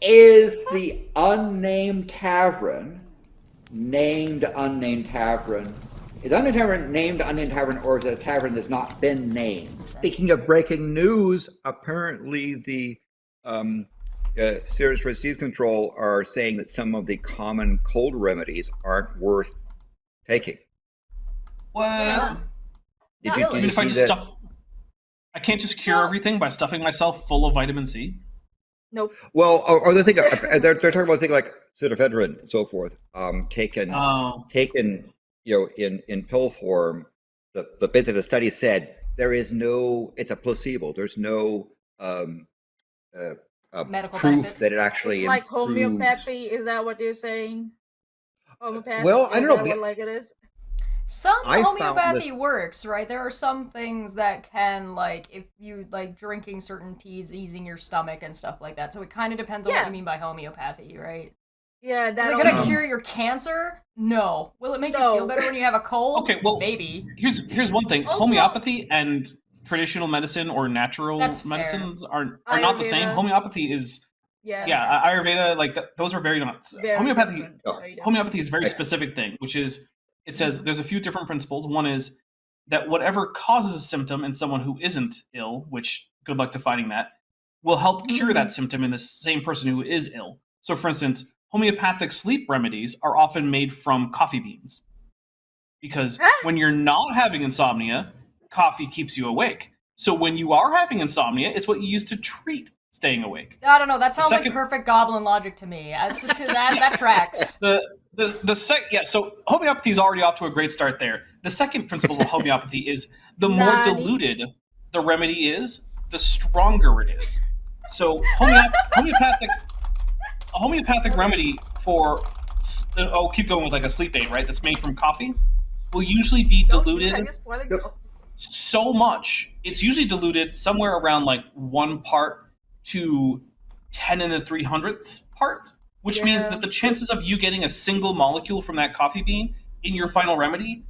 Is the unnamed tavern named unnamed tavern? Is unnamed tavern named unnamed tavern, or is it a tavern that's not been named? Speaking of breaking news, apparently the Centers for Disease Control are saying that some of the common cold remedies aren't worth taking. What? Yeah. Did Not you, really. did I mean, you if I see just that? stuff, I can't just cure No. everything by stuffing myself full of vitamin C. Nope. Well, or the thing they're talking about things like pseudoephedrine and so forth, taken Oh, in pill form. The bit that the study said there is no, it's a placebo. There's no Medical proof benefit. that it actually It's like improves. homeopathy. Is that what you're saying? Homeopathy? Well, I Is don't that know. what, like, it is? Some I found homeopathy this- works, right? There are some things that can, like, if you like drinking certain teas, easing your stomach and stuff like that. So it kind of depends on what Yeah. you mean by homeopathy, right? Yeah, Is that. it gonna Um, cure your cancer? No. Will it make you No. feel better when you have a cold? okay. Well, Maybe. here's one thing: Also- homeopathy and traditional medicine or natural That's fair. medicines are not the same. Ayurveda. Homeopathy is Yeah. Ayurveda, like those are very not. Very Homeopathy different. Oh. Very different. homeopathy is a very Right. specific thing, which is it says there's a few different principles. One is that whatever causes a symptom in someone who isn't ill, which good luck defining that, will help cure that symptom in the same person who is ill. So, for instance, homeopathic sleep remedies are often made from coffee beans because Huh? when you're not having insomnia, coffee keeps you awake. So when you are having insomnia, it's what you use to treat staying awake. I don't know. That sounds second- like perfect goblin logic to me. That tracks. So homeopathy is already off to a great start there. The second principle of homeopathy is the more Nani? diluted the remedy is, the stronger it is. So homeopathic a homeopathic remedy for I'll keep going with like a sleep aid, right? That's made from coffee will usually be diluted I just wanna Yep. go. so much. It's usually diluted somewhere around like 1 part to 10 in the 300th part, which means Yeah. that the chances of you getting a single molecule from that coffee bean in your final remedy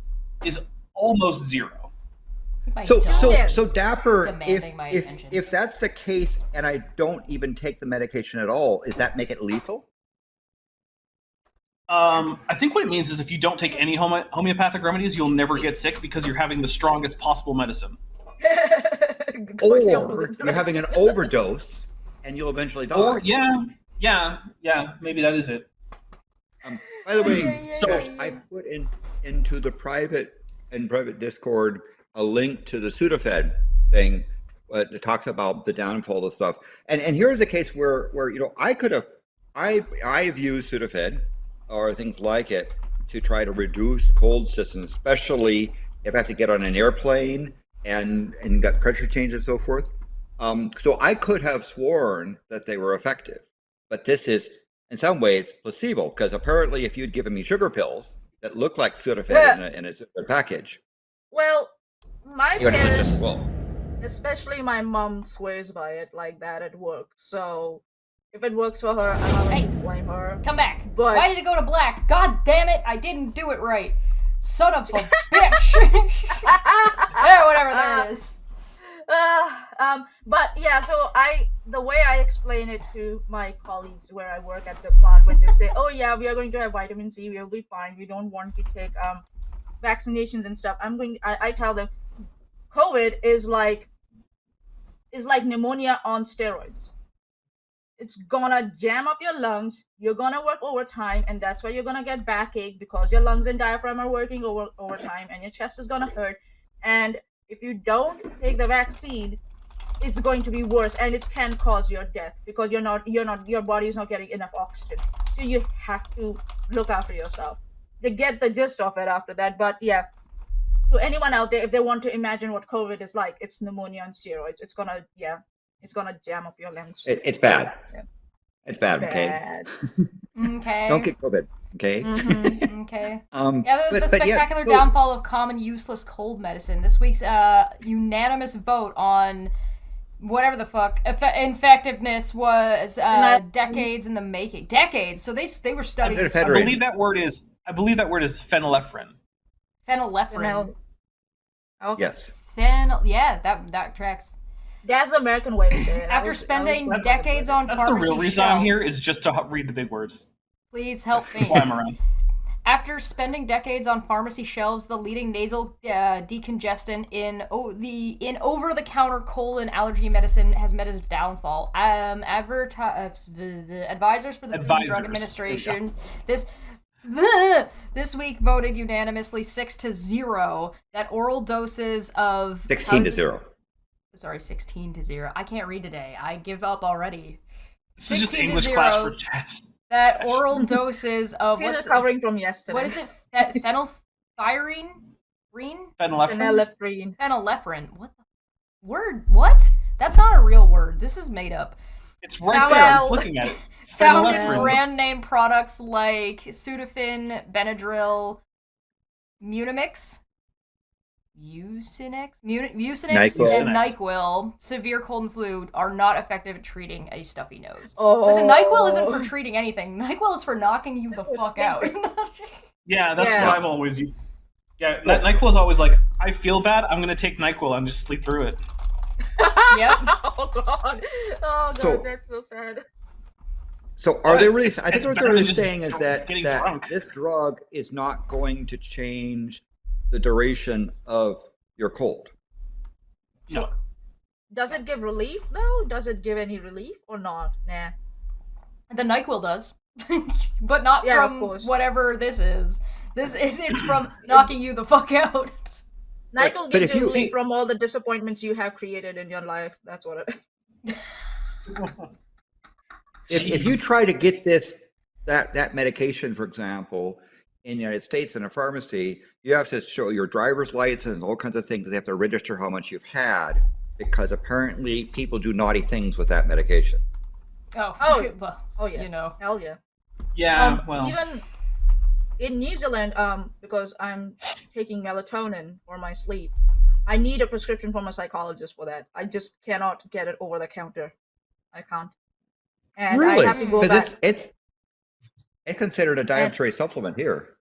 is almost zero. My So dog. so Yeah. so Dapper, Demanding my attention. if that's the case, and I don't even take the medication at all, does that make it lethal? I think what it means is if you don't take any homeopathic remedies, you'll never get sick because you're having the strongest possible medicine. Going the Or opposite you're having an overdose and you'll eventually die. Or yeah, maybe that is it. By the way, Yeah, So- Chesh, I put into the private Discord a link to the Sudafed thing. It talks about the downfall of stuff. And here's a case where I could have I've used Sudafed or things like it to try to reduce cold systems, especially if I have to get on an airplane and got pressure change and so forth. So I could have sworn that they were effective, but this is in some ways placebo, because apparently if you'd given me sugar pills that looked like Sudafed Yeah. in a Sudafed package, Well, my you would have parents, just well. especially my mom, swears by it like that at work. So if it works for her, I'm not going to blame her. Come back. But- Why did it go to black? God damn it! I didn't do it right. Son of a bitch. There, whatever. There it is. But yeah, so the way I explain it to my colleagues where I work at the plant, when they say, "Oh yeah, we are going to have vitamin C, we'll be fine. We don't want to take vaccinations and stuff." I tell them, COVID is like pneumonia on steroids. It's gonna jam up your lungs. You're gonna work overtime, and that's why you're gonna get backache because your lungs and diaphragm are working overtime, and your chest is gonna hurt. And if you don't take the vaccine, it's going to be worse, and it can cause your death because your body is not getting enough oxygen. So you have to look after yourself. They get the gist of it after that, but yeah. To anyone out there, if they want to imagine what COVID is like, it's pneumonia on steroids. It's gonna jam up your lungs. It's bad. Yeah. It's bad. Okay. Bad. Okay. Don't get COVID. Okay. Mhm, okay. Um, Yeah, the but spectacular so- downfall of common useless cold medicine. This week's unanimous vote on whatever the fuck effectiveness was decades in the making. Decades. So they were studying this Phenylphedrine. I believe that word is phenylephrine. phenylephrine. Okay. Yes. Yeah, that tracks. That's the American way to say it. After spending That's- decades on That's the pharmacy real reason I'm shelves, here is just to read the big words. please help me. That's why I'm around. After spending decades on pharmacy shelves, the leading nasal decongestant in over-the-counter cold and allergy medicine has met its downfall. The advisors for the Food and Drug Administration this week voted unanimously 6-0 that oral doses of 16-0. Sorry, 16-0. I can't read today. I give up already. This is just 16 to English 0. class for Chesh. That oral doses of She's what's recovering from yesterday. what is it? Phenylpyrene? Phenylephrine. Phenylephrine. What the word? What? That's not a real word. This is made up. It's right there. I'm just Well- looking at it. Found in Phenylephrine. brand name products like Sudafed, Benadryl, Mucinex, NyQuil. and NyQuil, severe cold and flu, are not effective at treating a stuffy nose. Oh. Listen, NyQuil isn't for treating anything. NyQuil is for knocking you the This was fuck out. Yeah, that's Yeah. what I've always used. Yeah, NyQuil is always like, I feel bad, I'm gonna take NyQuil and just sleep through it. Yep. Oh god. Oh god, So- that's so sad. So are they really? It's- I think it's what better they're than really just saying is that getting drunk. this drug is not going to change the duration of your cold. No. Does it give relief though? Does it give any relief or not? Nah. The NyQuil does. But not Yeah, of from course. whatever this is. It's from knocking you the fuck out. NyQuil but gives if you you- relief from all the disappointments you have created in your life. That's what it If you try to get that medication, for example, in the United States in a pharmacy, you have to show your driver's license and all kinds of things. They have to register how much you've had because apparently people do naughty things with that medication. Oh, Oh. well, Oh yeah. you know. Hell yeah. Yeah, well. Even in New Zealand, because I'm taking melatonin for my sleep, I need a prescription from a psychologist for that. I just cannot get it over the counter. I can't. And Really? I have to go Because back. it's considered a dietary supplement here.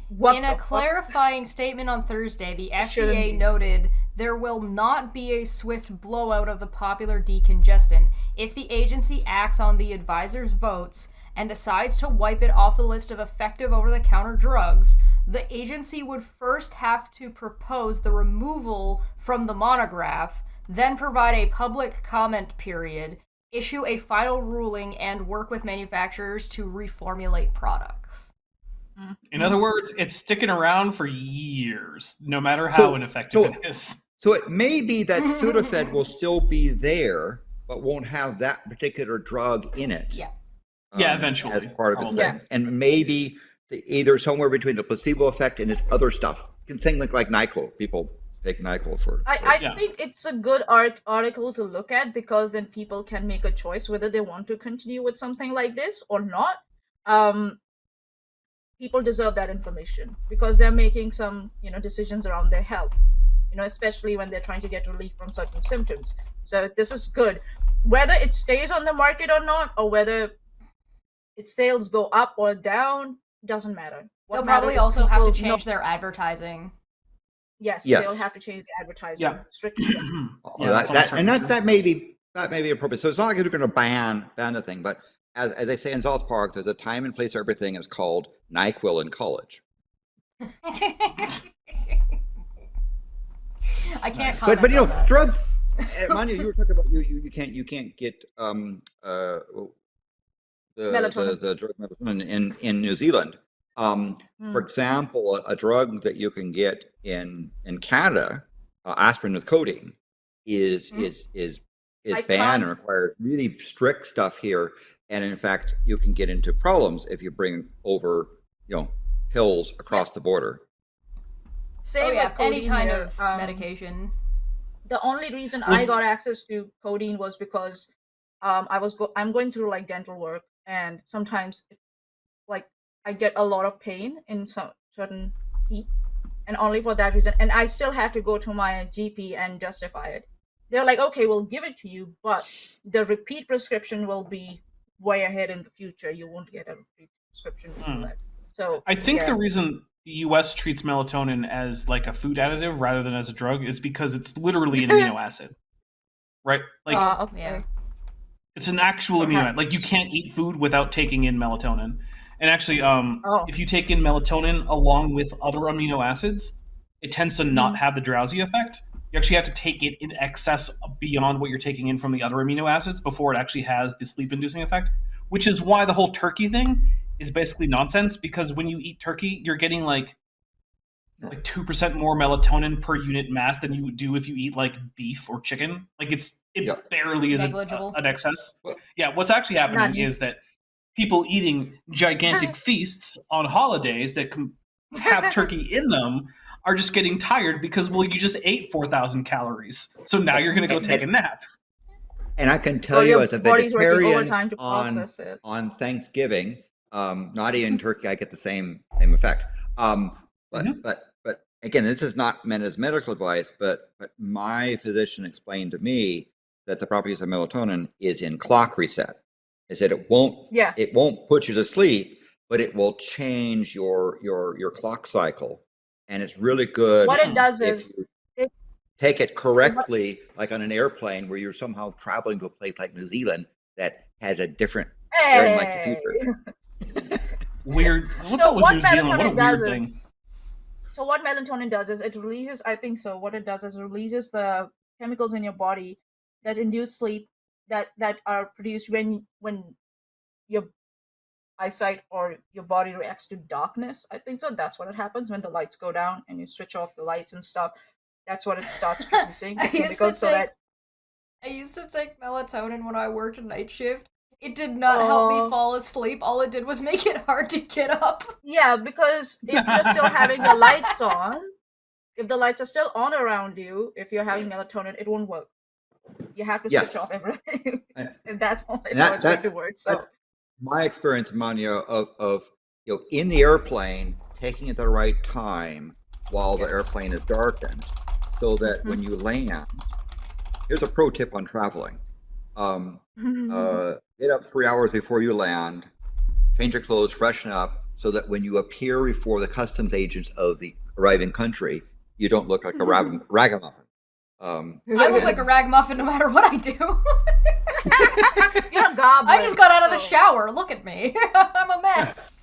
What In the a fuck? clarifying statement on Thursday, the Shouldn't FDA be. noted there will not be a swift blowout of the popular decongestant. If the agency acts on the advisor's votes and decides to wipe it off the list of effective over-the-counter drugs, the agency would first have to propose the removal from the monograph, then provide a public comment period, issue a final ruling, and work with manufacturers to reformulate products. In other words, it's sticking around for years, no matter how ineffective it is. So it may be that Sudafed will still be there, but won't have that particular drug in it. Yeah. Yeah, eventually, as part of its probably. thing, and maybe either somewhere between the placebo effect and its other stuff. You can think like NyQuil. People take NyQuil for. I Yeah. think it's a good article to look at because then people can make a choice whether they want to continue with something like this or not. People deserve that information because they're making some, decisions around their health, especially when they're trying to get relief from certain symptoms. So this is good. Whether it stays on the market or not, or whether its sales go up or down, doesn't matter. What They'll matters probably is also have to people know- change their advertising. Yes, Yes. they'll have to change the advertising Yeah. strictly. Yes. Yeah, that's almost that may be appropriate. So it's not like you're going to ban the thing, but as they say in South Park, there's a time and place for everything. It's called NyQuil in college. I can't But comment on that. drugs. Maanyaa, you were talking about you can't get Melatonin. the drug melatonin in New Zealand. For example, a drug that you can get in Canada, aspirin with codeine, is I banned can't- and requires really strict stuff here. And in fact, you can get into problems if you bring over pills across the border. Same Oh yeah, with codeine any kind here. of medication. The only reason I got access to codeine was because I'm going through like dental work, and sometimes I get a lot of pain in some certain teeth, and only for that reason. And I still had to go to my GP and justify it. They're like, okay, we'll give it to you, but the repeat prescription will be way ahead in the future. You won't get a repeat prescription before that. So I think yeah. the reason the US treats melatonin as like a food additive rather than as a drug is because it's literally an amino acid. right? Like Okay. Yeah. it's an actual amino acid. Like you can't eat food without taking in melatonin. And actually, if you take in melatonin along with other amino acids, it tends to not have the drowsy effect. You actually have to take it in excess beyond what you're taking in from the other amino acids before it actually has the sleep-inducing effect. Which is why the whole turkey thing is basically nonsense. Because when you eat turkey, you're getting like 2% more melatonin per unit mass than you would do if you eat like beef or chicken. Like it barely is Negligible. an excess. Yeah, what's actually happening is that people eating gigantic feasts on holidays that have turkey in them are just getting tired because, well, you just ate 4,000 calories. So now you're going to go take a nap. And I can tell you as a vegetarian on on Thanksgiving, not eating turkey, I get the same effect. But again, this is not meant as medical advice, but my physician explained to me that the properties of melatonin is in clock reset. Is that it won't put you to sleep, but it will change your clock cycle, and it's really good. What it does is take it correctly, like on an airplane where you're somehow traveling to a place like New Zealand that has a different, very like the future. Weird. What's up with New Zealand? What a weird thing. So what melatonin does is it releases, I think so, what it does is it releases the chemicals in your body that induce sleep that are produced when your eyesight or your body reacts to darkness. I think so. That's what it happens when the lights go down and you switch off the lights and stuff. That's what it starts producing. I used to take melatonin when I worked a night shift. It did not help me fall asleep. All it did was make it hard to get up. Yeah, because if you're still having the lights on, if the lights are still on around you, if you're having melatonin, it won't work. You have to switch off everything. And that's only how it's going to work. So that's my experience, Maanyaa, of in the airplane, taking it at the right time while the airplane is darkened, so that when you land, here's a pro tip on traveling. Get up 3 hours before you land, change your clothes, freshen up, so that when you appear before the customs agents of the arriving country, you don't look like a ragamuffin. I look like a ragamuffin no matter what I do. You're a goblin. I just got out of the shower. Look at me. I'm a mess.